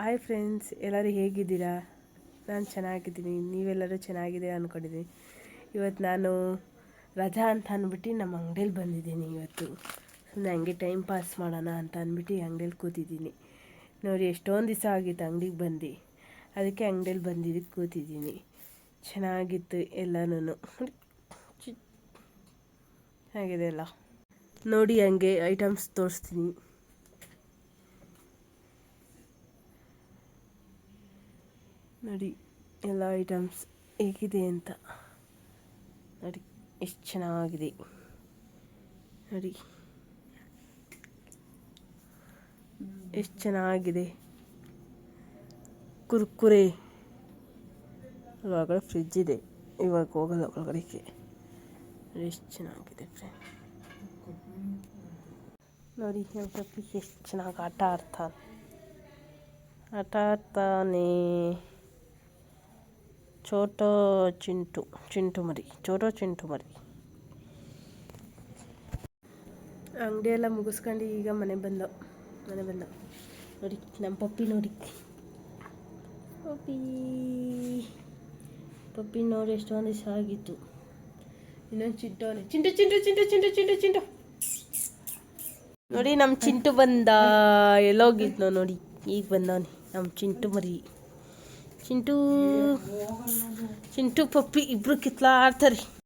Hi friends, ಎಲ್ಲರೂ ಹೇಗಿದ್ದೀರಾ? ನಾನು ಚೆನ್ನಾಗಿದ್ದೀನಿ. ನೀವೆಲ್ಲರೂ ಚೆನ್ನಾಗಿದ್ದೀರಾ ಅಂದ್ಕೊಂಡಿದ್ದೀನಿ. ಇವತ್ತು ನಾನು ರಜಾ ಅಂತ ಅಂದ್ಬಿಟ್ಟು ನಮ್ಮ ಅಂಗಡಿಯಲ್ಲಿ ಬಂದಿದ್ದೀನಿ. ಇವತ್ತು ಸುಮ್ಮನೆ ಹಂಗೆ ಟೈಮ್ ಪಾಸ್ ಮಾಡೋಣ ಅಂತ ಅಂದ್ಬಿಟ್ಟು ಅಂಗಡಿಯಲ್ಲಿ ಕೂತಿದ್ದೀನಿ. ನೋಡಿ, ಎಷ್ಟೊಂದು ದಿವಸ ಆಗಿತ್ತು ಅಂಗಡಿಗೆ ಬಂದು, ಅದಕ್ಕೆ ಅಂಗಡಿಯಲ್ಲಿ ಬಂದಿದ್ದಕ್ಕೆ ಕೂತಿದ್ದೀನಿ. ಚೆನ್ನಾಗಿತ್ತು ಎಲ್ಲನೂ. ಆಗಿದೆ ಅಲ್ಲ, ನೋಡಿ ಹಂಗೆ ಐಟಮ್ಸ್ ತೋರಿಸ್ತೀನಿ. ನೋಡಿ ಎಲ್ಲ ಐಟಮ್ಸ್ ಹೇಗಿದೆ ಅಂತ. ನೋಡಿ ಎಷ್ಟು ಚೆನ್ನಾಗಿದೆ. ನೋಡಿ ಎಷ್ಟು ಚೆನ್ನಾಗಿದೆ. ಕುರ್ಕುರೆ ಒಳಗಡೆ ಫ್ರಿಜ್ ಇದೆ, ಇವಾಗ ಹೋಗಲ್ಲ ಒಳಗಡೆಗೆ. ಎಷ್ಟು ಚೆನ್ನಾಗಿದೆ ಫ್ರೆಂಡ್. ನೋಡಿ ನಮ್ಮ ಪಪ್ಪಿ ಎಷ್ಟು ಚೆನ್ನಾಗಿ ಆಟ ಆಡ್ತಾನೆ. ಚೋಟೋ ಚಿಂಟು ಮರಿ. ಅಂಗಡಿ ಎಲ್ಲ ಮುಗಿಸ್ಕೊಂಡು ಈಗ ಮನೆ ಬಂದ. ನೋಡಿ ನಮ್ಮ ಪಪ್ಪಿ. ನೋಡಿ ಪಪ್ಪಿ ನೋಡಿ, ಎಷ್ಟೊಂದು ದಿವಸ ಆಗಿತ್ತು. ಇನ್ನೊಂದು ಚಿಂಟು. ನೋಡಿ ನಮ್ಮ ಚಿಂಟು ಬಂದ. ಎಲ್ಲೋಗಿದ್ನೋ ನೋಡಿ, ಈಗ ಬಂದವನಿ ನಮ್ಮ ಚಿಂಟು ಮರಿ. ಚಿಂಟು ಪಪ್ಪಿ ಇಬ್ರು ಕಿತ್ಲಾಡ್ತಾರೆ.